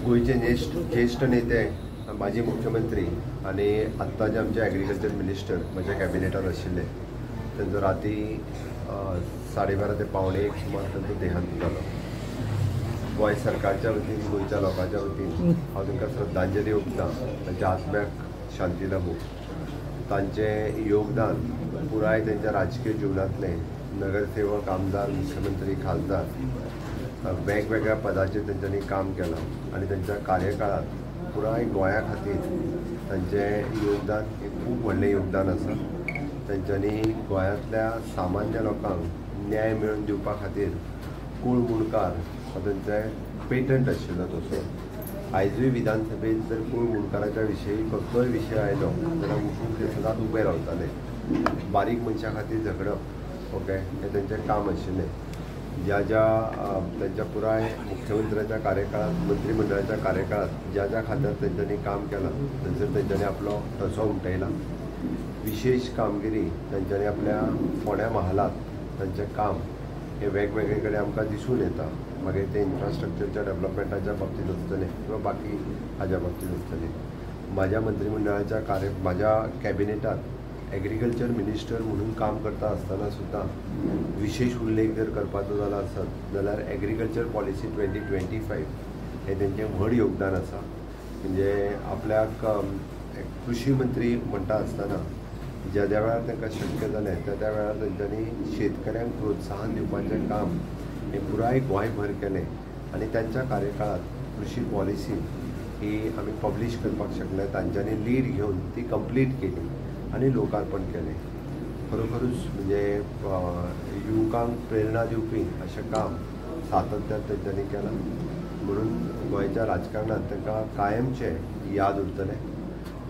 गोयचे ज्येष्ठ नेते माजी मुख्यमंत्री आणि आत्ता जे आमचे ॲग्रिकल्चर मिनिस्टर माझ्या कॅबिनेटात आशिल्ले त्यांचं राती 12:30 ते 1:45 सुमार त्यांचं देहांत जालो. गोंय सरकारच्या वतीन गोंयच्या लोकांच्या वतीन हांव तांकां श्रद्धांजली ओंपता. तांच्या आत्म्याक शांती लाभूं. तांचें योगदान पुराय तांच्या राजकीय जिवनांतलें नगरसेवक, आमदार, मुख्यमंत्री, खासदार वेगवेगळ्या पदाचेर तांच्यांनी काम केलां आनी तांच्या कार्यकाळांत पुराय गोंया खातीर तांचें योगदान एक खूब व्हडलें योगदान आसा. तांच्यांनी गोंयांतल्या सामान्य लोकांक न्याय मेळोवन दिवपा खातीर कूळ मुणकार हो तांचें पेटंट आशिल्लो. तसो आयजूय विधानसभेत जर कूळ मुणकाराच्या विशयी कसलोय विशय आयलो जाल्यार उठून ते सदांच उबे रावताले. बारीक मनशां खातीर झगडप ओके हें तांचें काम आशिल्लें. ज्या त्यांच्या पुराय मुख्यमंत्र्याच्या कार्यकाळात, मंत्रिमंडळाच्या काळात ज्या खात्यात तांच्यांनी काम केलां थंयसर तांच्यांनी आपलो ठसो उमटयला. विशेष कामगिरी तांच्यांनी आपल्या फोंड्या महालात तांचें काम हे वेगवेगळे कडेन आमकां दिसून येता. मागीर ते इन्फ्रास्ट्रक्चरच्या डेव्हलपमेंटाच्या बाबतींत आसतलें किंवा बाकी हाज्या बाबतींत आसतलें. म्हाज्या मंत्रिमंडळाच्या म्हाज्या कॅबिनेटात ॲग्रिकल्चर मिनिस्टर म्हणून काम करता आसतना सुद्दां विशेष उल्लेख जर करपाचो जालो आसत जाल्यार ॲग्रिकल्चर पॉलिसी 2025 हें तेंचें व्हड योगदान आसा. म्हणजे आपल्याक कृषी मंत्री म्हणटा आसतना ज्या वेळार तांकां शक्य जालें त्या वेळार तांच्यांनी शेतकऱ्यांक प्रोत्साहन दिवपाचें काम हें पुराय गोंयभर केलें आनी त्यांच्या कार्यकाळात कृषी पॉलिसी ही आमी पब्लीश करपाक शकले. तांच्यांनी लीड घेवन ती कंप्लीट केली आनी लोकार्पण केलें. खरोखरूच म्हणजे युवकांक प्रेरणा दिवपी अशें काम सातत्यान तांच्यांनी केलां. म्हणून गोंयच्या राजकारणांत तांकां कायमचे याद उरतलें.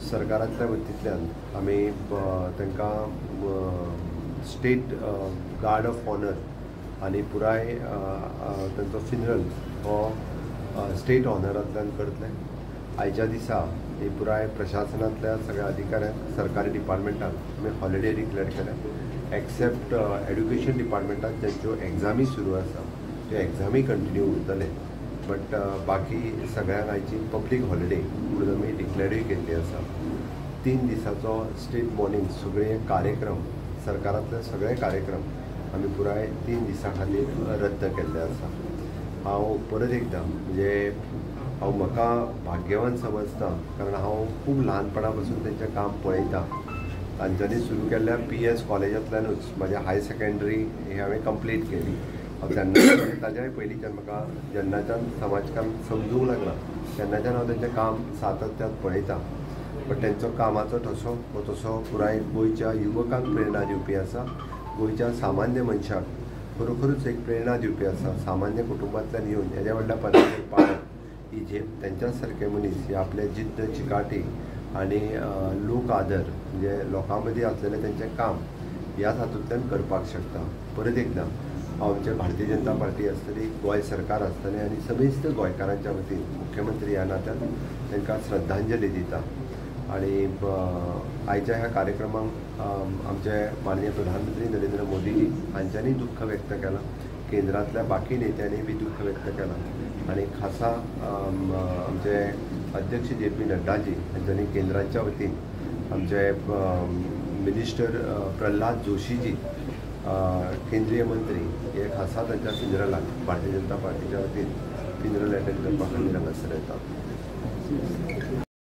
सरकारांतल्या वतींतल्यान आमी तांकां स्टेट गार्ड ऑफ ऑनर आनी पुराय तांचो फिनरल हो स्टेट ऑनरांतल्यान करतले. आयच्या दिसा ही पुराय प्रशासनांतल्या सगळ्या अधिकाऱ्यांक सरकारी डिपार्टमेंटाक आमी हॉलिडे डिक्लेअर केल्या. एक्सेप्ट एड्युकेशन डिपार्टमेंटात ज्यांच्यो एग्जामी सुरू आसा त्यो एग्जामी कंटिन्यू उरतले. बट बाकी सगळ्यांक आयची पब्लीक हॉलिडे म्हणून आमी डिक्लेअरूय केल्ली आसा. 3 दिसाचो स्टेट मॉर्निंग सगळे कार्यक्रम सरकारांतले सगळे कार्यक्रम आमी पुराय 3 दिसां खातीर रद्द केल्ले आसा. हांव परत एकदां म्हणजे हांव म्हाका भाग्यवान समजता कारण हांव खूब ल्हानपणा पासून तेंचें काम पळयता. तांच्यांनी सुरू केल्ल्या PS कॉलेजांतल्यानूच म्हाजें हाय सेकंडरी ही हांवें कंप्लीट केली. हांव तेन्ना ताज्याय पयलींच्यान म्हाका जेन्नाच्यान समाजकाम समजूंक लागला तेन्नाच्यान हांव तेंचें काम सातत्यान पळयता. बट तेंचो कामाचो ठसो हो तसो पुराय गोंयच्या युवकांक प्रेरणा दिवपी आसा. गोंयच्या सामान्य मनशाक खरोखरूच एक प्रेरणा दिवपी आसा. सामान्य कुटुंबांतल्यान येवन हेज्या व्हडल्या पदाचेर पावप ही झेप तेंच्या सारके मनीस हे आपले जिद्द चिकाटी आनी लोक आदर म्हणजे लोकां मदीं आसलेलें तेंचें काम ह्या हातूंतल्यान करपाक शकता. परत एकदां हांव आमचे भारतीय जनता पार्टी आसतली, गोंय सरकार आसतलें आनी समेस्त गोंयकारांच्या वतीन मुख्यमंत्री ह्या नात्यान तांकां श्रद्धांजली दिता. आणि आयच्या ह्या कार्यक्रमाक आमचे माननीय प्रधानमंत्री नरेंद्र मोदीजी हांच्यांनी दुःख व्यक्त केलां. केंद्रांतल्या बाकी नेत्यांनी बी दुःख व्यक्त केलां आनी खासा आमचे अध्यक्ष JP नड्डाजी हांच्यांनी केंद्राच्या वतीन आमचे मिनिस्टर प्रल्हाद जोशीजी केंद्रीय मंत्री हे खासा तांच्या फिनरलाक भारतीय जनता पार्टीच्या वतीन फिनरल अटेंड करपा खातीर हांगासर येतात.